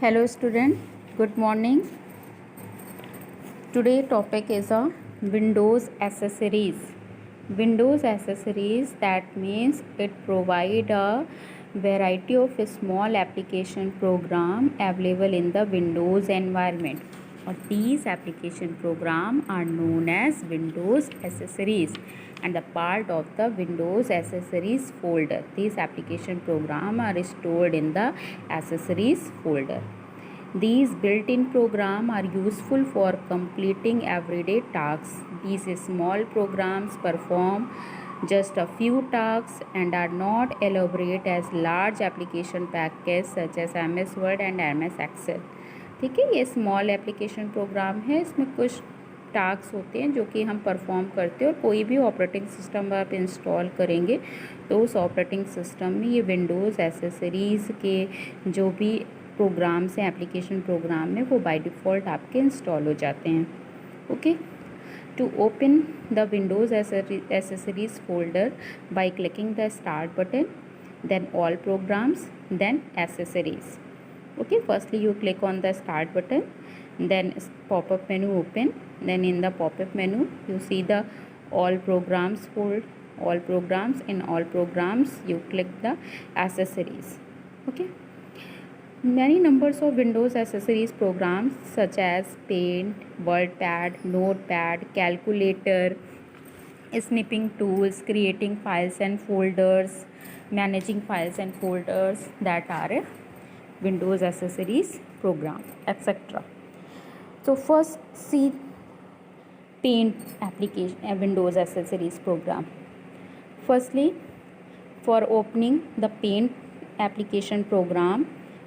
Hello student, good morning. Today topic is a Windows accessories. Windows accessories, that means it provide a variety of small application program available in the Windows environment. Or these application program are known as Windows accessories and the part of the Windows accessories folder. These application program are stored in the accessories folder. These built-in programs are useful for completing everyday tasks. These small programs perform just a few tasks and are not elaborate as large application packages such as MS Word and MS Excel. ठीक है, ये small application program है, इसमें कुछ task होते हैं जो कि हम परफॉर्म करते हैं और कोई भी ऑपरेटिंग सिस्टम आप इंस्टॉल करेंगे तो उस ऑपरेटिंग सिस्टम में ये विंडोज़ एसेसरीज़ के जो भी प्रोग्राम्स हैं, एप्लीकेशन प्रोग्राम में, वो बाय डिफ़ॉल्ट आपके इंस्टॉल हो जाते हैं. Okay, to open the Windows accessories folder by clicking the start button, then all programs, then accessories. Okay, firstly you click on the start button, then pop-up menu open, then in the pop-up menu you see the all programs fold, all programs. In all programs you click the accessories. Okay, many numbers of Windows accessories programs such as Paint, WordPad, Notepad, Calculator, snipping tools, creating files and folders, managing files and folders, that are a Windows accessories program, etc. So first see Paint application, Windows accessories program. Firstly, for opening the Paint application program,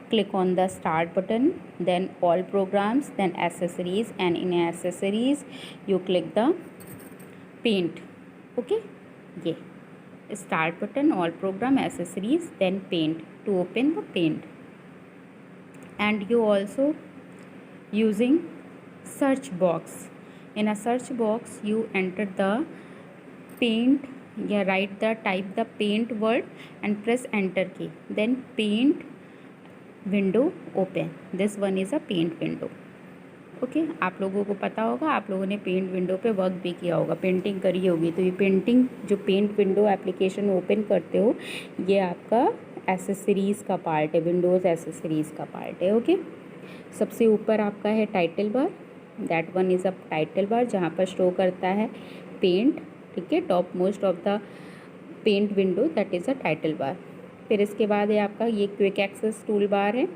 click on the start button, then all programs, then accessories, and in accessories you click the Paint. Okay, yeah, start button, all program, accessories, then Paint to open the Paint. And you also using search box. In a search box you enter the Paint, type the Paint word and press enter key, then Paint window open. This one is a Paint window. Okay, आप लोगों को पता होगा, आप लोगों ने paint window पे work भी किया होगा, पेंटिंग करी होगी, तो ये पेंटिंग जो पेंट विंडो एप्लीकेशन ओपन करते हो ये आपका एसेसरीज़ का पार्ट है, विंडोज़ एसेसरीज़ का पार्ट है. ओके, सबसे ऊपर आपका है title bar, that one is a title bar जहाँ पर शो करता है पेंट. ठीक है, top most of the paint window that is a title bar. फिर इसके बाद है आपका ये क्विक एक्सेस टूल बार है.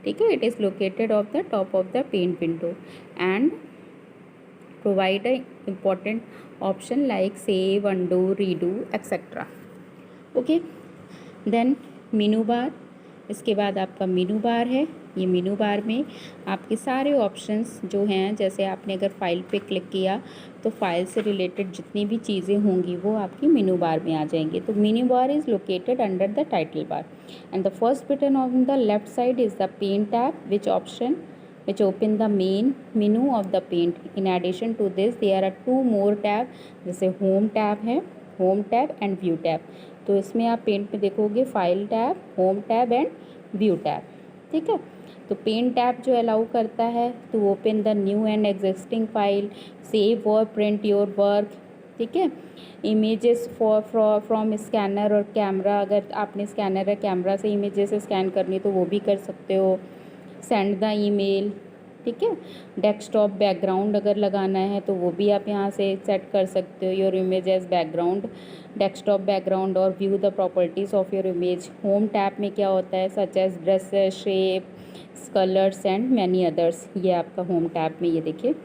ठीक है, it is located of the top of the paint window and provide a important option like save, undo, redo, etcetera. Okay, then menu bar. इसके बाद आपका मीनू बार है. ये मीनू बार में आपके सारे ऑप्शंस जो हैं, जैसे आपने अगर फाइल पे क्लिक किया तो फाइल से रिलेटेड जितनी भी चीज़ें होंगी वो आपकी मीनू बार में आ जाएंगी. तो menu bar is located under the title bar and the first button on the left side is the paint tab which open the main menu of the paint. In addition to this there are two more tab, जैसे home tab है, home tab and view tab. तो इसमें आप paint में देखोगे file tab, home tab and view tab. ठीक है, तो पेंट टैब जो अलाउ करता है to open the new and existing file, save और प्रिंट योर वर्क. ठीक है, इमेजेस फ्रॉम स्कैनर और कैमरा, अगर आपने स्कैनर या कैमरा से इमेजेस स्कैन करनी तो वो भी कर सकते हो. Send the email. ठीक है, डेस्कटॉप बैकग्राउंड अगर लगाना है तो वो भी आप यहाँ से सेट कर सकते हो, your image as background, desktop background, और view the properties of your image. Home tab में क्या होता है, such as dresses, shape, colours and many others. ये आपका होम टैब में, ये देखिए,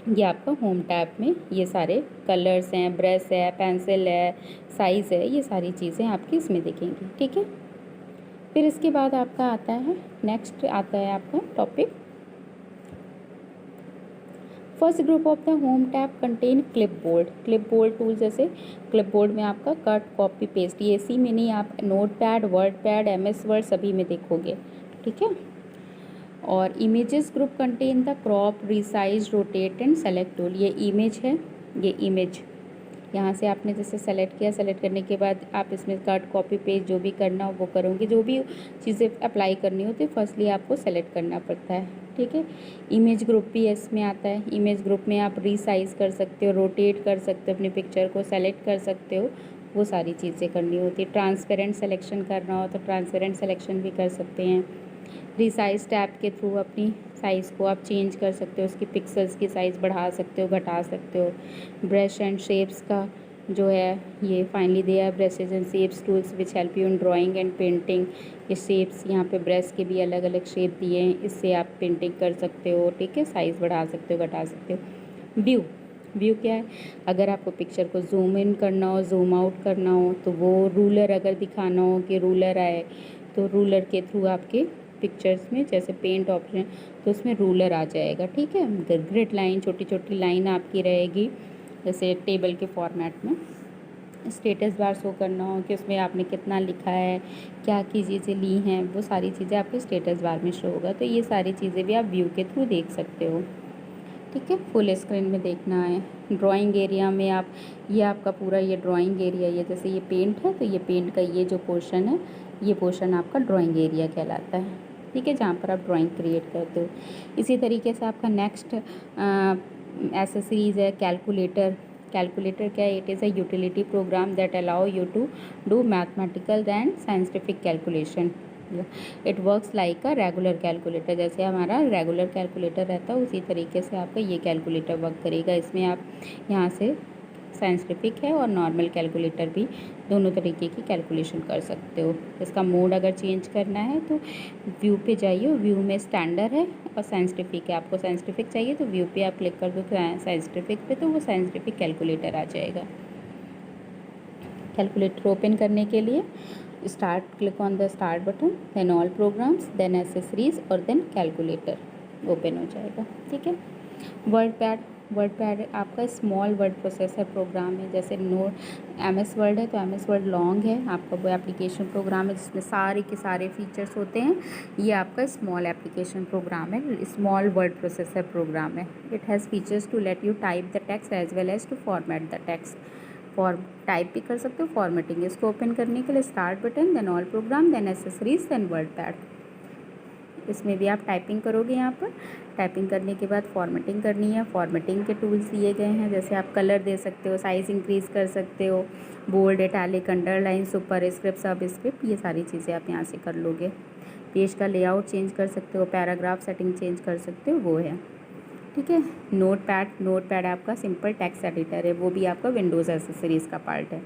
ये आपका होम टैब में ये सारे कलर्स हैं, ब्रश है, पेंसिल है, साइज़ है, ये सारी चीज़ें आपकी इसमें दिखेंगी. ठीक है, फिर इसके बाद आपका आता है, नेक्स्ट आता है आपका topic. First group of the home tab contain clipboard. Clipboard tool, जैसे क्लिपबोर्ड में आपका कट, कॉपी, पेस्ट, ये इसी में नहीं, आप नोटपैड, वर्डपैड, MS वर्ड सभी में देखोगे. ठीक है, और images group contain the crop, resize, rotate and select tool. ये इमेज है, ये इमेज. यहाँ से आपने जैसे सेलेक्ट किया, सेलेक्ट करने के बाद आप इसमें कट कॉपी पेस्ट जो भी करना हो वो करोगे। जो भी चीज़ें अप्लाई करनी होती है फर्स्टली आपको सेलेक्ट करना पड़ता है, ठीक है। इमेज ग्रुप भी इसमें आता है। इमेज ग्रुप में आप रीसाइज कर सकते हो, रोटेट कर सकते हो, अपनी पिक्चर को सेलेक्ट कर सकते हो, वो सारी चीज़ें करनी होती है। ट्रांसपेरेंट सिलेक्शन करना हो तो ट्रांसपेरेंट सिलेक्शन भी कर सकते हैं। रीसाइज टैब के थ्रू अपनी साइज़ को आप चेंज कर सकते हो, उसकी पिक्सल्स की साइज़ बढ़ा सकते हो, घटा सकते हो। ब्रश एंड शेप्स का जो है ये फाइनली दिया है, brushes and shapes tools which help you in drawing and painting. ये शेप्स यहाँ पे ब्रश के भी अलग अलग शेप दिए हैं, इससे आप पेंटिंग कर सकते हो, ठीक है। साइज़ बढ़ा सकते हो, घटा सकते हो। व्यू, व्यू क्या है, अगर आपको पिक्चर को जूम इन करना हो, जूम आउट करना हो तो वो रूलर अगर दिखाना हो कि रूलर आए तो रूलर के थ्रू आपके पिक्चर्स में जैसे पेंट ऑप्शन तो उसमें रूलर आ जाएगा, ठीक है। ग्रिड लाइन, छोटी छोटी लाइन आपकी रहेगी जैसे टेबल के फॉर्मेट में। स्टेटस बार शो करना हो कि उसमें आपने कितना लिखा है, क्या की चीज़ें ली हैं, वो सारी चीज़ें आपके स्टेटस बार में शो होगा। तो ये सारी चीज़ें भी आप व्यू के थ्रू देख सकते हो, ठीक है। फुल स्क्रीन में देखना है। ड्राइंग एरिया में आप, ये आपका पूरा ये ड्राइंग एरिया, ये जैसे ये पेंट है तो ये पेंट का ये जो पोर्शन है, ये पोर्शन आपका ड्राइंग एरिया कहलाता है, ठीक है, जहाँ पर आप ड्राइंग क्रिएट करते हो। इसी तरीके से आपका नेक्स्ट एसेसरीज़ है कैलकुलेटर। कैलकुलेटर क्या है, it is a utility program that allow you to do mathematical and scientific calculation. It works like a regular calculator, जैसे हमारा रेगुलर कैलकुलेटर रहता है उसी तरीके से आपका ये कैलकुलेटर वर्क करेगा। इसमें आप यहाँ से साइंटिफिक है और नॉर्मल कैलकुलेटर भी दोनों तरीके की कैलकुलेशन कर सकते हो। इसका मोड अगर चेंज करना है तो व्यू पे जाइए, व्यू में स्टैंडर्ड है और साइंटिफिक है। आपको साइंटिफिक चाहिए तो व्यू पे आप क्लिक कर दो साइंटिफिक पे, तो वो साइंटिफिक कैलकुलेटर आ जाएगा। कैलकुलेटर ओपन करने के लिए start, click on the start button, then all programs, then accessories और देन कैलकुलेटर ओपन हो जाएगा, ठीक है। वर्ड पैड, वर्ड पैड आपका स्मॉल वर्ड प्रोसेसर प्रोग्राम है। जैसे नोट MS वर्ड है तो MS वर्ड लॉन्ग है, आपका वो एप्लीकेशन प्रोग्राम है जिसमें सारे के सारे फीचर्स होते हैं। ये आपका स्मॉल एप्लीकेशन प्रोग्राम है, स्मॉल वर्ड प्रोसेसर प्रोग्राम है। It has features to let you type the text as well as to format the text. Type भी कर सकते हो, फॉर्मेटिंग। इसको ओपन करने के लिए start button, then all program, then accessories, then WordPad. इसमें भी आप टाइपिंग करोगे। यहाँ पर टाइपिंग करने के बाद फॉर्मेटिंग करनी है। फॉर्मेटिंग के टूल्स दिए गए हैं, जैसे आप कलर दे सकते हो, साइज़ इंक्रीज़ कर सकते हो, bold, italic, underline, superscript, subscript, ये सारी चीज़ें आप यहाँ से कर लोगे। पेज का लेआउट चेंज कर सकते हो, पैराग्राफ सेटिंग चेंज कर सकते हो, वो है, ठीक है। नोट पैड आपका सिंपल टेक्स्ट एडिटर है, वो भी आपका विंडोज़ एसेसरीज़ का पार्ट है।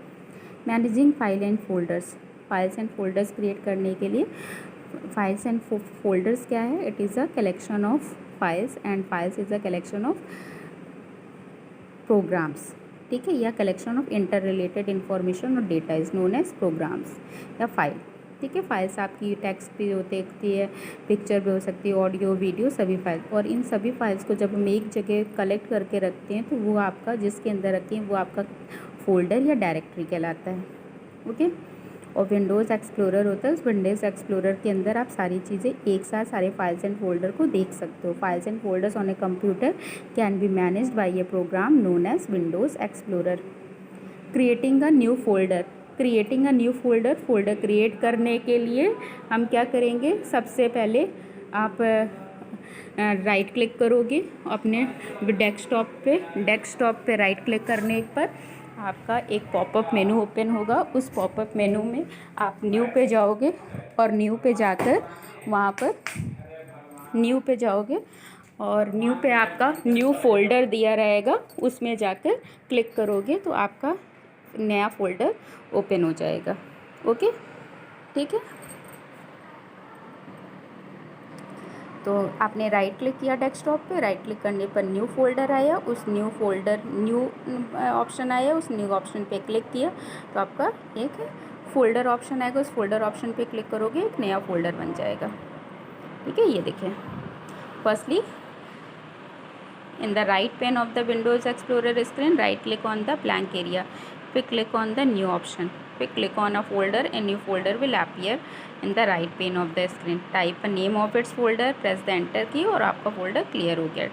Managing file and folders, files and folders create करने के लिए, फाइल्स एंड फोल्डर्स क्या है, it is a collection of files and files is a collection of programs, ठीक है, या collection of inter related information और data is known as programs या फाइल, ठीक है। फाइल्स आपकी टेक्स्ट भी होती है, पिक्चर भी हो सकती है, ऑडियो, वीडियो, सभी फाइल। और इन सभी फाइल्स को जब हम एक जगह कलेक्ट करके रखते हैं तो वो आपका जिसके अंदर रखते हैं वो आपका फोल्डर या डायरेक्टरी कहलाता है, ओके। और विंडोज़ एक्सप्लोरर होता है, उस विंडोज़ एक्सप्लोरर के अंदर आप सारी चीज़ें एक साथ सारे फाइल्स एंड फोल्डर को देख सकते हो। Files and folders on a computer can be managed by a program known as Windows Explorer. Creating a new folder, creating a new folder, folder create करने के लिए हम क्या करेंगे, सबसे पहले आप राइट क्लिक करोगे अपने डेस्कटॉप पे राइट क्लिक करने पर आपका एक पॉपअप मेनू ओपन होगा। उस पॉपअप मेनू में आप न्यू पे जाओगे और न्यू पे जाकर वहाँ पर न्यू पे जाओगे और न्यू पे आपका न्यू फोल्डर दिया रहेगा, उसमें जाकर क्लिक करोगे तो आपका नया फोल्डर ओपन हो जाएगा, ओके, ठीक है। तो आपने राइट क्लिक किया डेस्कटॉप पे, राइट क्लिक करने पर न्यू फोल्डर आया, उस न्यू फोल्डर न्यू ऑप्शन आया, उस न्यू ऑप्शन पे क्लिक किया तो आपका एक फोल्डर ऑप्शन आएगा, उस फोल्डर ऑप्शन पे क्लिक करोगे एक नया फोल्डर बन जाएगा, ठीक है। ये देखिए, firstly in the right pane of the Windows Explorer screen, right click on the blank area, फिर click on the new option, फिर click on a folder, a new folder will appear in the right pane of the screen, type a name of its folder, press the enter key और आपका folder clear हो गया।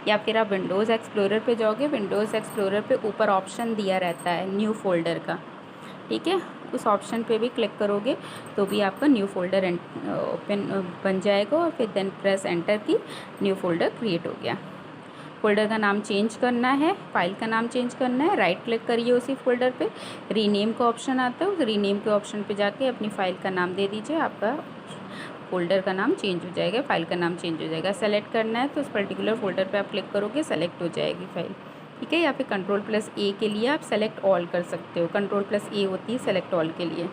या फिर आप Windows explorer पे जाओगे, विंडोज़ एक्सप्लोरर पे ऊपर ऑप्शन दिया रहता है न्यू फोल्डर का, ठीक है, उस ऑप्शन पे भी क्लिक करोगे तो भी आपका न्यू फोल्डर ओपन बन जाएगा और फिर देन प्रेस एंटर की न्यू फोल्डर क्रिएट हो गया। फोल्डर का नाम चेंज करना है, फाइल का नाम चेंज करना है, राइट क्लिक करिए उसी फोल्डर पे, रीनेम का ऑप्शन आता है, उस रीनेम के ऑप्शन पे जाके अपनी फ़ाइल का नाम दे दीजिए, आपका फोल्डर का नाम चेंज हो जाएगा, फाइल का नाम चेंज हो जाएगा। सेलेक्ट करना है तो उस पर्टिकुलर फोल्डर पे आप क्लिक करोगे, सेलेक्ट हो जाएगी फाइल, ठीक है। या फिर Ctrl+A के लिए आप सेलेक्ट ऑल कर सकते हो, Ctrl+A होती है सेलेक्ट ऑल के लिए।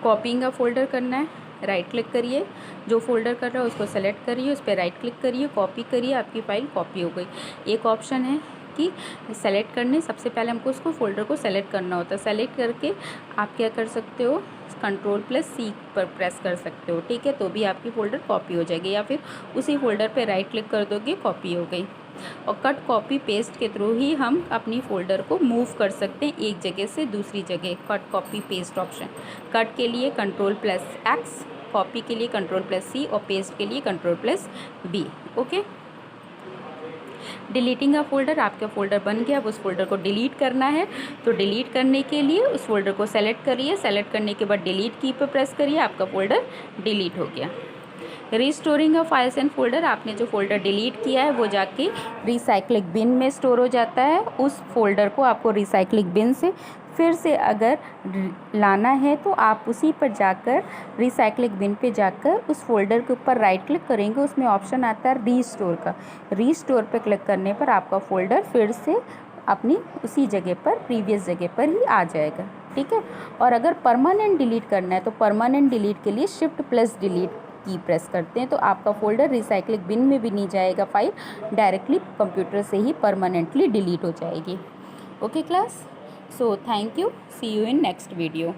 कॉपिंग का फोल्डर करना है, राइट क्लिक करिए, जो फोल्डर कर रहा है उसको सेलेक्ट करिए, उस पर राइट क्लिक करिए, कॉपी करिए, आपकी फ़ाइल कॉपी हो गई। एक ऑप्शन है कि सेलेक्ट करने सबसे पहले हमको उसको फोल्डर को सेलेक्ट करना होता है, सेलेक्ट करके आप क्या कर सकते हो, Ctrl+C पर प्रेस कर सकते हो, ठीक है, तो भी आपकी फ़ोल्डर कॉपी हो जाएगी। या फिर उसी फोल्डर पे राइट क्लिक कर दोगे, कॉपी हो गई। और कट कॉपी पेस्ट के थ्रू ही हम अपनी फ़ोल्डर को मूव कर सकते हैं एक जगह से दूसरी जगह। Cut copy paste option, cut के लिए Ctrl+X, कॉपी के लिए Ctrl+C और पेस्ट के लिए Ctrl+V, ओके। डिलीटिंग का फोल्डर, आपका फोल्डर बन गया, अब उस फोल्डर को डिलीट करना है, तो डिलीट करने के लिए उस फोल्डर को सेलेक्ट करिए, सेलेक्ट करने के बाद डिलीट की पर प्रेस करिए, आपका फोल्डर डिलीट हो गया। Restoring of files and folder, आपने जो फोल्डर डिलीट किया है वो जाके रिसाइक्लिंग बिन में स्टोर हो जाता है। उस फोल्डर को आपको रिसाइक्लिंग बिन से फिर से अगर लाना है तो आप उसी पर जाकर रिसाइक्लिंग बिन पे जाकर उस फोल्डर के ऊपर राइट क्लिक करेंगे, उसमें ऑप्शन आता है रीस्टोर का, रीस्टोर पे क्लिक करने पर आपका फोल्डर फिर से अपनी उसी जगह पर, प्रीवियस जगह पर ही आ जाएगा, ठीक है। और अगर परमानेंट डिलीट करना है तो परमानेंट डिलीट के लिए Shift+Delete की प्रेस करते हैं तो आपका फोल्डर रिसाइक्लिंग बिन में भी नहीं जाएगा, फाइल डायरेक्टली कंप्यूटर से ही परमानेंटली डिलीट हो जाएगी। Okay class, so thank you, see you in next video.